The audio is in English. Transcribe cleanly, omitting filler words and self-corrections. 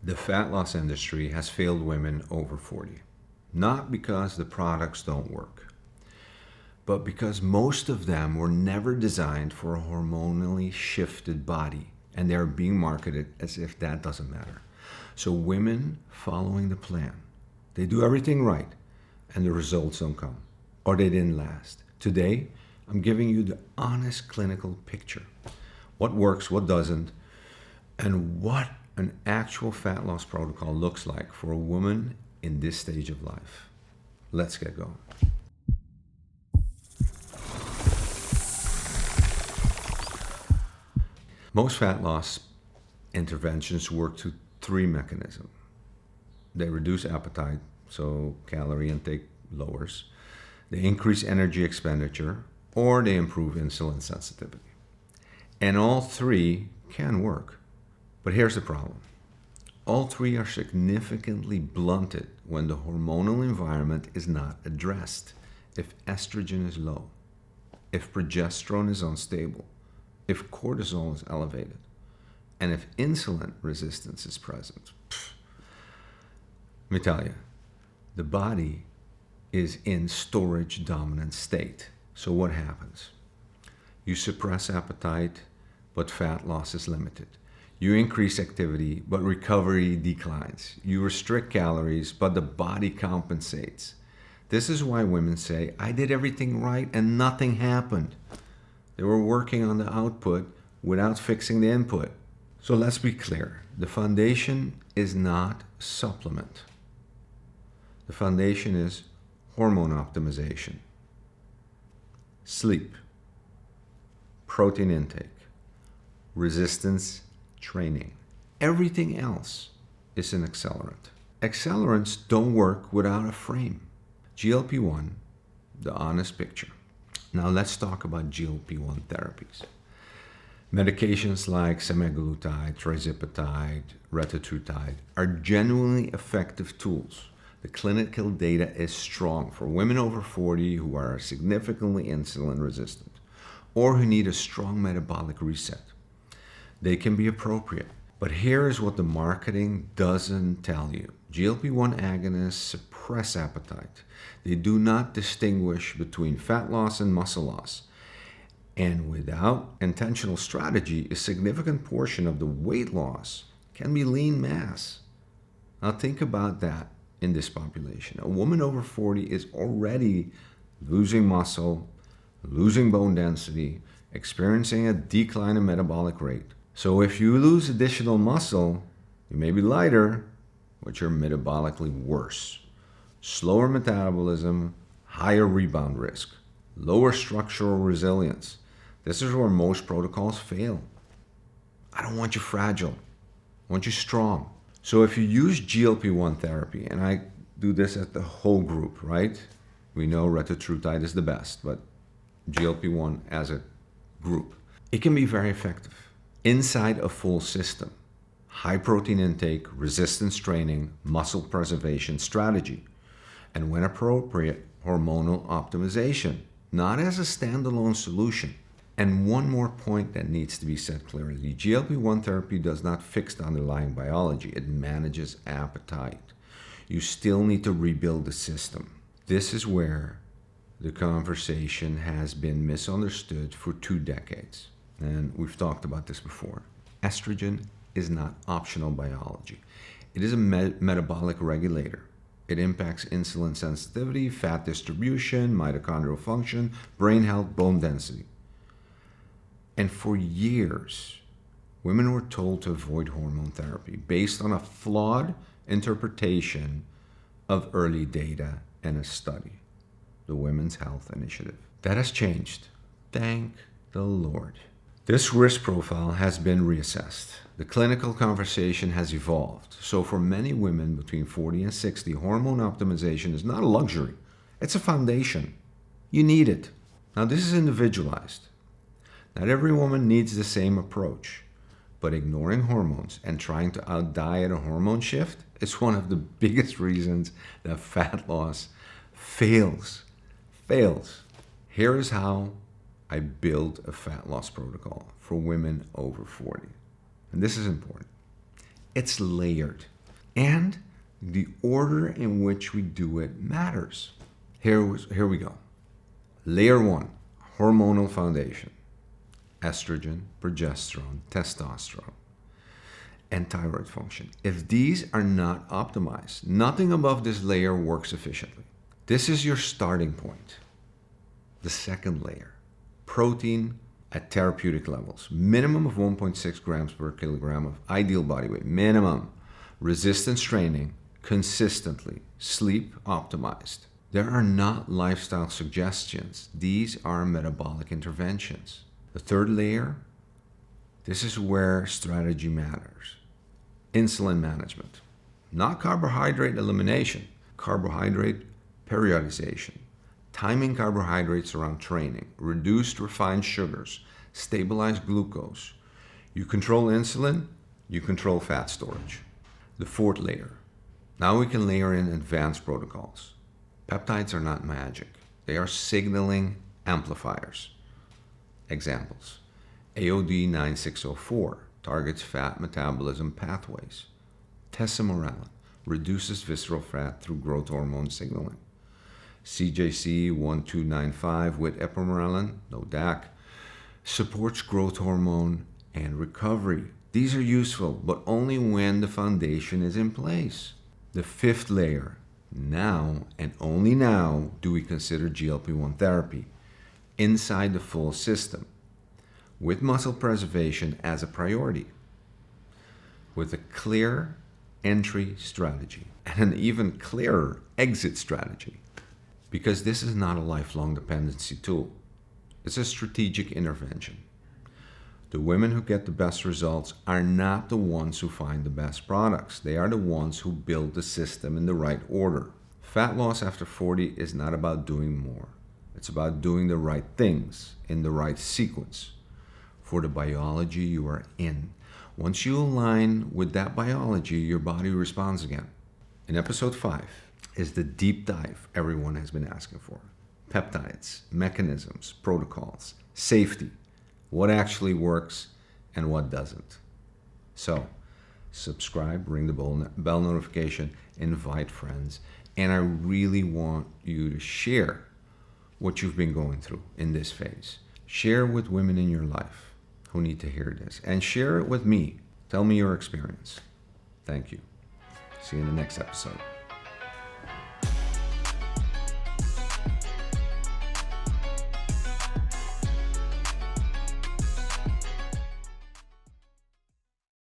The fat loss industry has failed women over 40, not because the products don't work, but because most of them were never designed for a hormonally shifted body, and they're being marketed as if that doesn't matter. So women following the plan, they do everything right, and the results don't come, or they didn't last. Today, I'm giving you the honest clinical picture. What works, what doesn't, and what an actual fat loss protocol looks like for a woman in this stage of life. Let's get going. Most fat loss interventions work through three mechanisms. They reduce appetite, so calorie intake lowers. They increase energy expenditure, or they improve insulin sensitivity. And all three can work. But here's the problem. All three are significantly blunted when the hormonal environment is not addressed. If estrogen is low, if progesterone is unstable, if cortisol is elevated, and if insulin resistance is present. Let me tell you, the body is in storage dominant state. So what happens? You suppress appetite, but fat loss is limited. You increase activity, but recovery declines. You restrict calories, but the body compensates. This is why women say, I did everything right and nothing happened. They were working on the output without fixing the input. So let's be clear. The foundation is not supplement. The foundation is hormone optimization, sleep, protein intake, resistance training. Everything else is an accelerant. Accelerants don't work without a frame. GLP-1, the honest picture. Now let's talk about GLP-1 therapies. Medications like semaglutide, tirzepatide, retatrutide are genuinely effective tools. The clinical data is strong for women over 40 who are significantly insulin resistant or who need a strong metabolic reset. They can be appropriate. But here is what the marketing doesn't tell you. GLP-1 agonists suppress appetite. They do not distinguish between fat loss and muscle loss. And without intentional strategy, a significant portion of the weight loss can be lean mass. Now think about that in this population. A woman over 40 is already losing muscle, losing bone density, experiencing a decline in metabolic rate. So if you lose additional muscle, you may be lighter, but you're metabolically worse. Slower metabolism, higher rebound risk, lower structural resilience. This is where most protocols fail. I don't want you fragile. I want you strong. So if you use GLP-1 therapy, and I do this at the whole group, right? We know retatrutide is the best, but GLP-1 as a group, it can be very effective. Inside a full system, high protein intake, resistance training, muscle preservation strategy, and when appropriate, hormonal optimization, not as a standalone solution. And one more point that needs to be said clearly. GLP-1 therapy does not fix the underlying biology. It manages appetite. You still need to rebuild the system. This is where the conversation has been misunderstood for 2 decades. And we've talked about this before. Estrogen is not optional biology. It is a metabolic regulator. It impacts insulin sensitivity, fat distribution, mitochondrial function, brain health, bone density. And for years, women were told to avoid hormone therapy based on a flawed interpretation of early data and a study, the Women's Health Initiative. That has changed. Thank the Lord. This risk profile has been reassessed. The clinical conversation has evolved. So for many women between 40 and 60, hormone optimization is not a luxury. It's a foundation. You need it. Now this is individualized. Not every woman needs the same approach, but ignoring hormones and trying to out-diet a hormone shift is one of the biggest reasons that fat loss fails. Here is how I build a fat loss protocol for women over 40. And this is important. It's layered. And the order in which we do it matters. Here we go. Layer 1, hormonal foundation. Estrogen, progesterone, testosterone, and thyroid function. If these are not optimized, nothing above this layer works efficiently. This is your starting point. The second layer, protein at therapeutic levels. Minimum of 1.6 grams per kilogram of ideal body weight. Minimum. Resistance training, consistently. Sleep optimized. There are not lifestyle suggestions. These are metabolic interventions. The third layer, this is where strategy matters. Insulin management. Not carbohydrate elimination. Carbohydrate periodization. Timing carbohydrates around training. Reduced refined sugars. Stabilize glucose. You control insulin, you control fat storage. The fourth layer. Now we can layer in advanced protocols. Peptides are not magic. They are signaling amplifiers. Examples. AOD 9604 targets fat metabolism pathways. Tesamorelin reduces visceral fat through growth hormone signaling. CJC 1295 with Ipamorelin, no DAC, supports growth hormone and recovery. These are useful, but only when the foundation is in place. The fifth layer. Now and only now do we consider GLP-1 therapy inside the full system, with muscle preservation as a priority, with a clear entry strategy and an even clearer exit strategy. Because this is not a lifelong dependency tool. It's a strategic intervention. The women who get the best results are not the ones who find the best products. They are the ones who build the system in the right order. Fat loss after 40 is not about doing more. It's about doing the right things in the right sequence for the biology you are in. Once you align with that biology, your body responds again. In episode 5 is the deep dive everyone has been asking for. Peptides, mechanisms, protocols, safety, what actually works and what doesn't. So, subscribe, ring the bell notification, invite friends, and I really want you to share what you've been going through in this phase. Share with women in your life who need to hear this, and share it with me. Tell me your experience. Thank you. See you in the next episode.